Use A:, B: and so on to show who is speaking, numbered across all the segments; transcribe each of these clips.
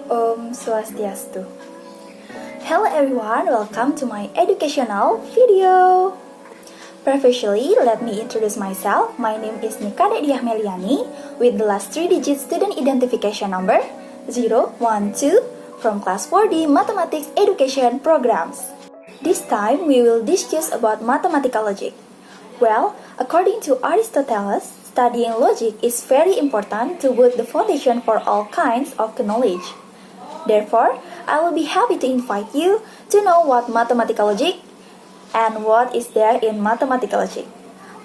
A: Om Swastiastu. Hello everyone, welcome to my educational video. Previously, let me introduce myself. My name is Nikade Diah Meliani with the last 3-digit student identification number 012 from class 4D Mathematics Education Programs. This time, we will discuss about mathematical logic. Well, according to Aristotle, studying logic is very important to build the foundation for all kinds of knowledge. Therefore, I will be happy to invite you to know what mathematical logic and what is there in mathematical logic.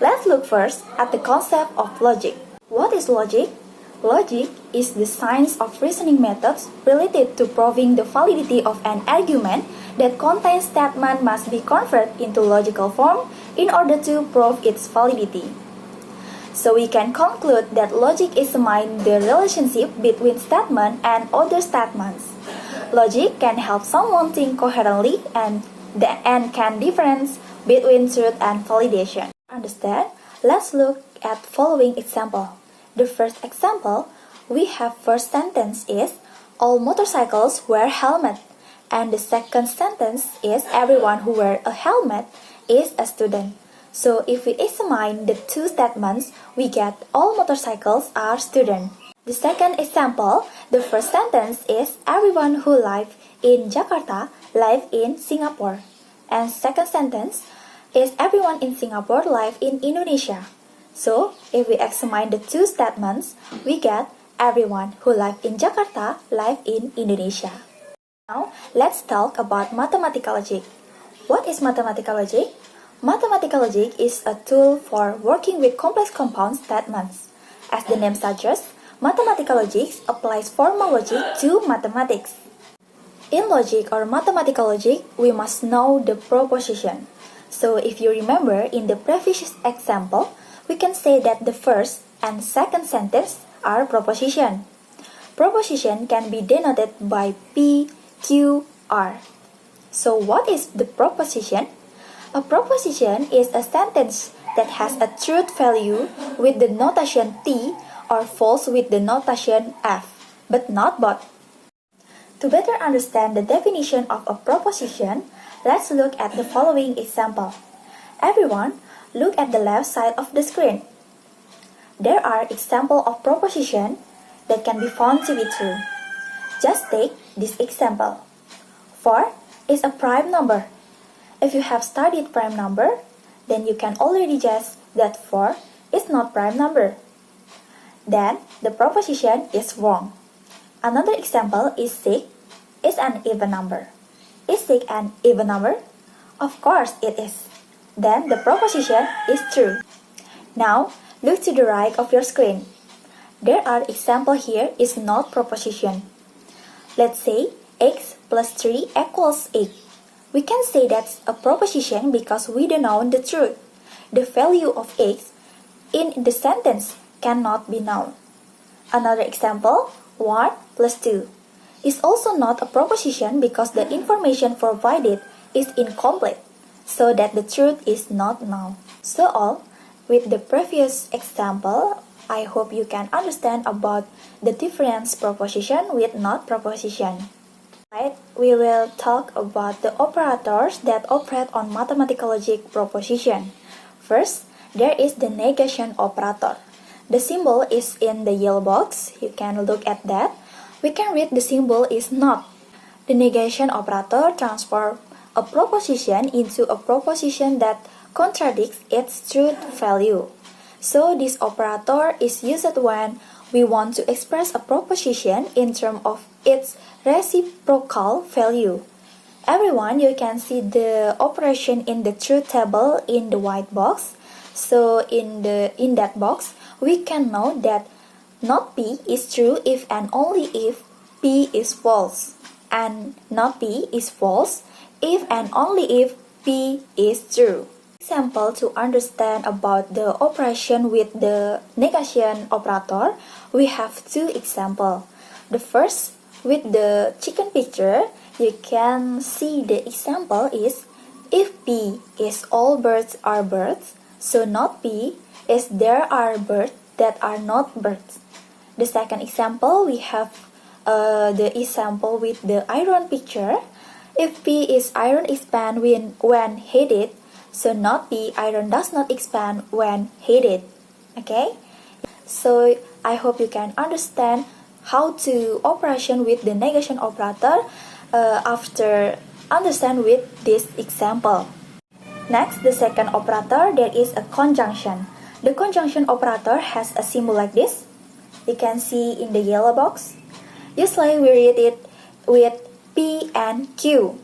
A: Let's look first at the concept of logic. What is logic? Logic is the science of reasoning methods related to proving the validity of an argument that contains statement must be converted into logical form in order to prove its validity. So we can conclude that logic examines the relationship between statement and other statements. Logic can help someone think coherently and can difference between truth and validation. Understand? Let's look at following example. The first example, we have first sentence is all motorcycles wear helmet, and the second sentence is everyone who wears a helmet is a student. So if we examine the two statements, we get all motorcycles are students. The second example, the first sentence is everyone who lives in Jakarta lives in Singapore. And second sentence is everyone in Singapore lives in Indonesia. So if we examine the two statements, we get everyone who lives in Jakarta lives in Indonesia. Now let's talk about mathematical logic. What is mathematical logic? Mathematical logic is a tool for working with complex compound statements. As the name suggests, mathematical logic applies formal logic to mathematics. In logic or mathematical logic, we must know the proposition. So if you remember in the previous example, we can say that the first and second sentence are proposition. Proposition can be denoted by P, Q, R. So what is the proposition? A proposition is a sentence that has a truth value with the notation T or false with the notation F, but not both. To better understand the definition of a proposition, let's look at the following example. Everyone, look at the left side of the screen. There are examples of proposition that can be found to be true. Just take this example. 4 is a prime number. If you have studied prime number, then you can already guess that 4 is not prime number. Then the proposition is wrong. Another example is 6 is an even number. Is 6 an even number? Of course it is. Then the proposition is true. Now look to the right of your screen. There are examples here is not proposition. Let's say x plus 3 equals 8. We can say that's a proposition because we don't know the truth. The value of x in the sentence cannot be known. Another example, 1 plus 2, is also not a proposition because the information provided is incomplete, so that the truth is not known. So all, with the previous example, I hope you can understand about the difference proposition with not proposition. Right, we will talk about the operators that operate on mathematical logic proposition. First, there is the negation operator. The symbol is in the yellow box. You can look at that. We can read the symbol is not. The negation operator transforms a proposition into a proposition that contradicts its truth value. So this operator is used when we want to express a proposition in terms of its reciprocal value. Everyone, you can see the operation in the truth table in the white box. So in that box, we can know that not P is true if and only if P is false, and not P is false if and only if P is true. Example to understand about the operation with the negation operator, we have two examples. The first, with the chicken picture, you can see the example is if P is all birds are birds, so not P is there are birds that are not birds. The second example, we have the example with the iron picture. If P is iron expand when heated, so not P, iron does not expand when heated. Okay? So I hope you can understand how to operation with the negation operator after understand with this example. Next, the second operator, there is a conjunction. The conjunction operator has a symbol like this. You can see in the yellow box. Usually we read it with P and Q.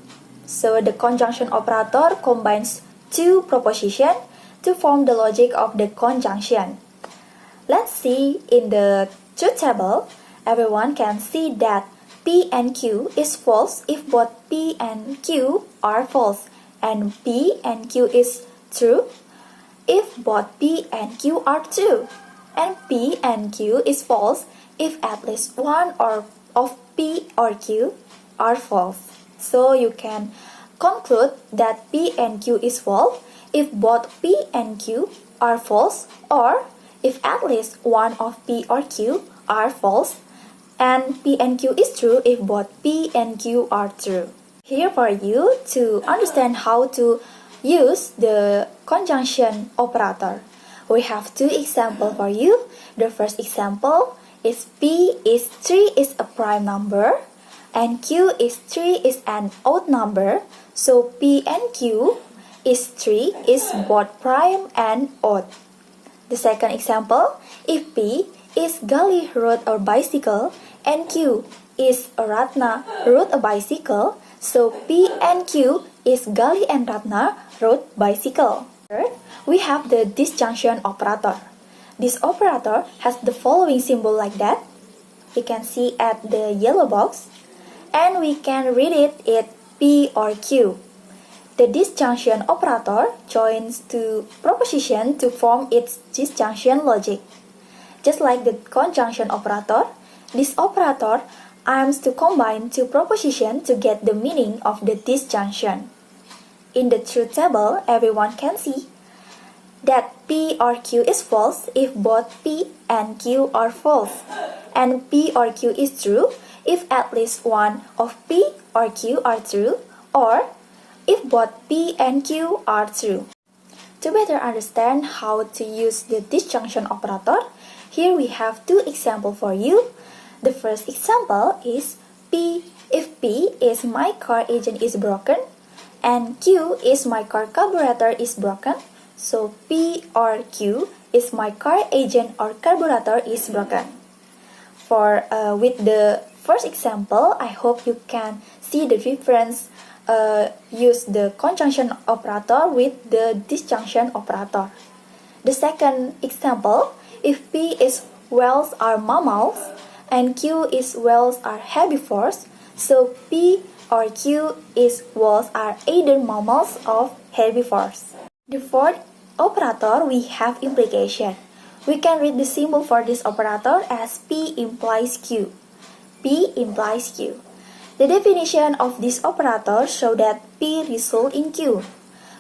A: So the conjunction operator combines two propositions to form the logic of the conjunction. Let's see in the truth table, everyone can see that P and Q is false if both P and Q are false, and P and Q is true if both P and Q are true, and P and Q is false if at least one of P or Q are false. So you can conclude that P and Q is false if both P and Q are false, or if at least one of P or Q are false, and P and Q is true if both P and Q are true. Here for you to understand how to use the conjunction operator. We have two examples for you. The first example is P is 3 is a prime number and Q is 3 is an odd number. So P and Q is 3 is both prime and odd. The second example, if P is Gali rode a bicycle and Q is Ratna rode a bicycle, so P and Q is Gali and Ratna rode bicycle. Third, we have the disjunction operator. This operator has the following symbol like that. You can see at the yellow box, and we can read it P or Q. The disjunction operator joins two propositions to form its disjunction logic. Just like the conjunction operator, this operator aims to combine two propositions to get the meaning of the disjunction. In the truth table, everyone can see that P or Q is false if both P and Q are false, and P or Q is true if at least one of P or Q are true, or if both P and Q are true. To better understand how to use the disjunction operator, here we have two examples for you. The first example is P. If P is my car engine is broken and Q is my car carburetor is broken, so P or Q is my car engine or carburetor is broken. With the first example, I hope you can see the difference. Use the conjunction operator with the disjunction operator. The second example, if P is whales are mammals and Q is whales are herbivores, so P or Q is whales are either mammals or herbivores. The fourth operator, we have implication. We can read the symbol for this operator as P implies Q. P implies Q. The definition of this operator shows that P results in Q.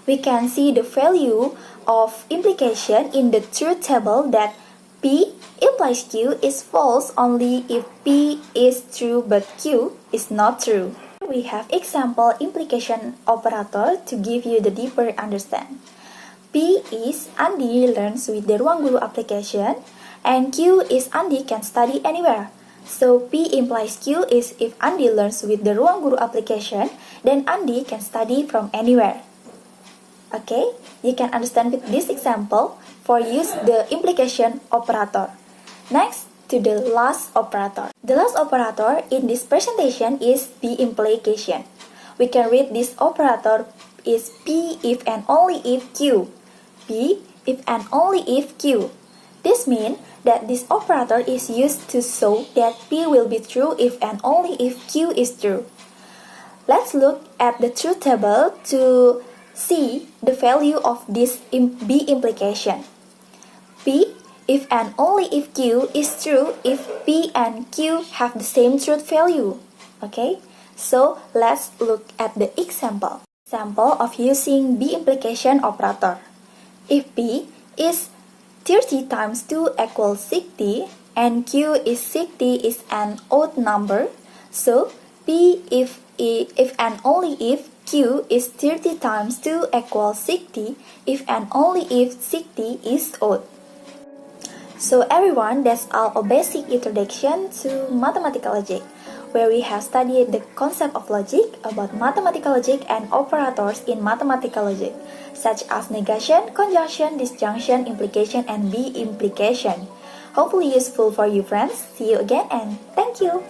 A: We can see the value of implication in the truth table that P implies Q is false only if P is true but Q is not true. We have example implication operator to give you the deeper understand. P is Andi learns with the Ruang Guru application and Q is Andi can study anywhere. So P implies Q is if Andi learns with the Ruang Guru application, then Andi can study from anywhere. Okay, you can understand with this example for use the implication operator. Next to the last operator. The last operator in this presentation is the implication. We can read this operator is P if and only if Q. P if and only if Q. This means that this operator is used to show that P will be true if and only if Q is true. Let's look at the truth table to see the value of this B implication. P if and only if Q is true if P and Q have the same truth value. Okay, so let's look at the example. Example of using B implication operator. If P is 30 times 2 equals 60 and Q is 60 is an odd number. So P if and only if Q is 30 times 2 equals 60 if and only if 60 is odd. So everyone, that's all a basic introduction to mathematical logic, where we have studied the concept of logic, about mathematical logic and operators in mathematical logic, such as negation, conjunction, disjunction, implication, and be-implication. Hopefully useful for you friends. See you again and thank you!